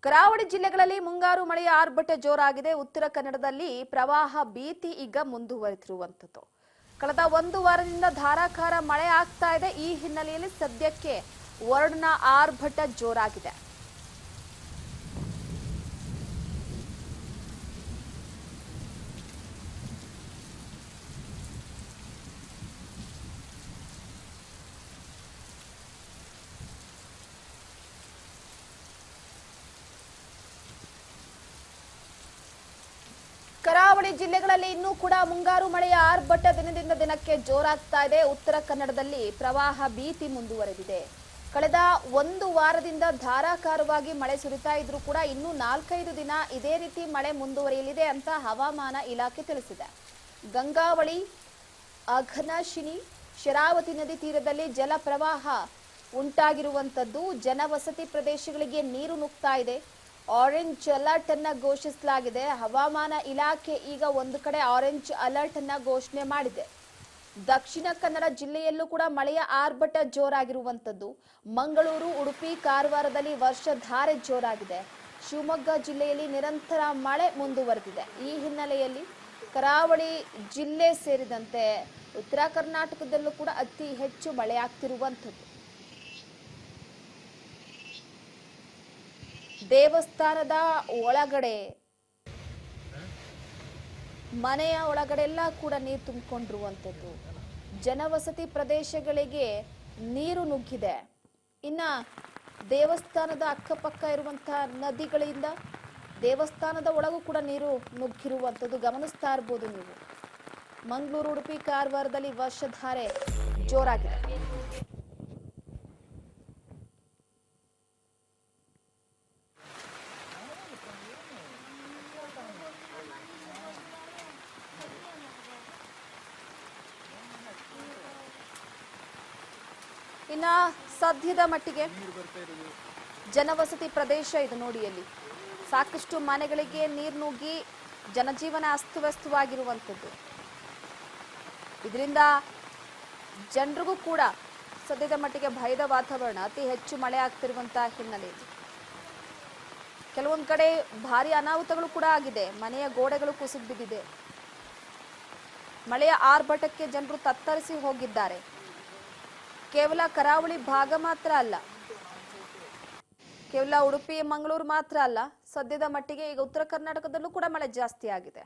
ಕರಾವಳಿ ಜಿಲ್ಲೆಗಳಲ್ಲಿ ಮುಂಗಾರು ಮಳೆಯ ಆರ್ಭಟ ಜೋರಾಗಿದೆ. ಉತ್ತರ ಕನ್ನಡದಲ್ಲಿ ಪ್ರವಾಹ ಭೀತಿ ಈಗ ಮುಂದುವರಿದಿರುವಂತದ್ದು. ಕಳೆದ ಒಂದು ವಾರದಿಂದ ಧಾರಾಕಾರ ಮಳೆ ಆಗ್ತಾ ಇದೆ. ಈ ಹಿನ್ನೆಲೆಯಲ್ಲಿ ಸದ್ಯಕ್ಕೆ ವರುಣನ ಆರ್ಭಟ ಜೋರಾಗಿದೆ. ಕರಾವಳಿ ಜಿಲ್ಲೆಗಳಲ್ಲಿ ಇನ್ನೂ ಕೂಡ ಮುಂಗಾರು ಮಳೆಯ ಆರ್ಭಟ ದಿನದಿಂದ ದಿನಕ್ಕೆ ಜೋರಾಗ್ತಾ ಇದೆ. ಉತ್ತರ ಕನ್ನಡದಲ್ಲಿ ಪ್ರವಾಹ ಭೀತಿ ಮುಂದುವರೆದಿದೆ. ಕಳೆದ ಒಂದು ವಾರದಿಂದ ಧಾರಾಕಾರವಾಗಿ ಮಳೆ ಸುರಿತಾ ಇದ್ರೂ ಕೂಡ ಇನ್ನೂ 4-5 ದಿನ ಇದೇ ರೀತಿ ಮಳೆ ಮುಂದುವರಿಯಲಿದೆ ಅಂತ ಹವಾಮಾನ ಇಲಾಖೆ ತಿಳಿಸಿದೆ. ಗಂಗಾವಳಿ, ಅಘನಾಶಿನಿ, ಶರಾವತಿ ನದಿ ತೀರದಲ್ಲಿ ಜಲ ಪ್ರವಾಹ ಉಂಟಾಗಿರುವಂತದ್ದು. ಜನವಸತಿ ಪ್ರದೇಶಗಳಿಗೆ ನೀರು ನುಗ್ತಾ ಇದೆ. ಆರೆಂಜ್ ಅಲರ್ಟ್ ಅನ್ನ ಘೋಷಿಸಲಾಗಿದೆ. ಹವಾಮಾನ ಇಲಾಖೆ ಈಗ ಒಂದು ಕಡೆ ಆರೆಂಜ್ ಅಲರ್ಟ್ ಅನ್ನ ಘೋಷಣೆ ಮಾಡಿದೆ. ದಕ್ಷಿಣ ಕನ್ನಡ ಜಿಲ್ಲೆಯಲ್ಲೂ ಕೂಡ ಮಳೆಯ ಆರ್ಭಟ ಜೋರಾಗಿರುವಂತದ್ದು. ಮಂಗಳೂರು, ಉಡುಪಿ, ಕಾರವಾರದಲ್ಲಿ ವರ್ಷಧಾರೆ ಜೋರಾಗಿದೆ. ಶಿವಮೊಗ್ಗ ಜಿಲ್ಲೆಯಲ್ಲಿ ನಿರಂತರ ಮಳೆ ಮುಂದುವರೆದಿದೆ. ಈ ಹಿನ್ನೆಲೆಯಲ್ಲಿ ಕರಾವಳಿ ಜಿಲ್ಲೆ ಸೇರಿದಂತೆ ಉತ್ತರ ಕರ್ನಾಟಕದಲ್ಲೂ ಕೂಡ ಅತಿ ಹೆಚ್ಚು ಮಳೆಯಾಗ್ತಿರುವಂಥದ್ದು. ದೇವಸ್ಥಾನದ ಒಳಗಡೆ, ಮನೆಯ ಒಳಗಡೆ ಎಲ್ಲ ಕೂಡ ನೀರು ತುಂಬಿಕೊಂಡಿರುವಂಥದ್ದು. ಜನವಸತಿ ಪ್ರದೇಶಗಳಿಗೆ ನೀರು ನುಗ್ಗಿದೆ. ಇನ್ನ ದೇವಸ್ಥಾನದ ಅಕ್ಕಪಕ್ಕ ಇರುವಂತಹ ನದಿಗಳಿಂದ ದೇವಸ್ಥಾನದ ಒಳಗೂ ಕೂಡ ನೀರು ನುಗ್ಗಿರುವಂಥದ್ದು ಗಮನಿಸ್ತಾ ಇರ್ಬೋದು ನೀವು. ಮಂಗಳೂರು, ಉಡುಪಿ, ಕಾರವಾರದಲ್ಲಿ ವರ್ಷಧಾರೆ ಜೋರಾಗಿದೆ. ಇನ್ನ ಸದ್ಯದ ಮಟ್ಟಿಗೆ ಜನವಸತಿ ಪ್ರದೇಶ ಇದು ನೋಡಿ. ಅಲ್ಲಿ ಸಾಕಷ್ಟು ಮನೆಗಳಿಗೆ ನೀರು ನುಗ್ಗಿ ಜನಜೀವನ ಅಸ್ತವ್ಯಸ್ತವಾಗಿರುವಂಥದ್ದು. ಇದರಿಂದ ಜನರಿಗೂ ಕೂಡ ಸದ್ಯದ ಮಟ್ಟಿಗೆ ಭಯದ ವಾತಾವರಣ. ಅತಿ ಹೆಚ್ಚು ಮಳೆ ಆಗ್ತಿರುವಂತಹ ಹಿನ್ನೆಲೆಯಲ್ಲಿ ಕೆಲವೊಂದು ಕಡೆ ಭಾರಿ ಅನಾಹುತಗಳು ಕೂಡ ಆಗಿದೆ. ಮನೆಯ ಗೋಡೆಗಳು ಕುಸಿದು ಬಿದ್ದಿದೆ. ಮಳೆಯ ಆರ್ಭಟಕ್ಕೆ ಜನರು ತತ್ತರಿಸಿ ಹೋಗಿದ್ದಾರೆ. ಕೇವಲ ಕರಾವಳಿ ಭಾಗ ಮಾತ್ರ ಅಲ್ಲ, ಕೇವಲ ಉಡುಪಿ, ಮಂಗಳೂರು ಮಾತ್ರ ಅಲ್ಲ, ಸದ್ಯದ ಮಟ್ಟಿಗೆ ಈಗ ಉತ್ತರ ಕರ್ನಾಟಕದಲ್ಲೂ ಕೂಡ ಮಳೆ ಜಾಸ್ತಿ ಆಗಿದೆ.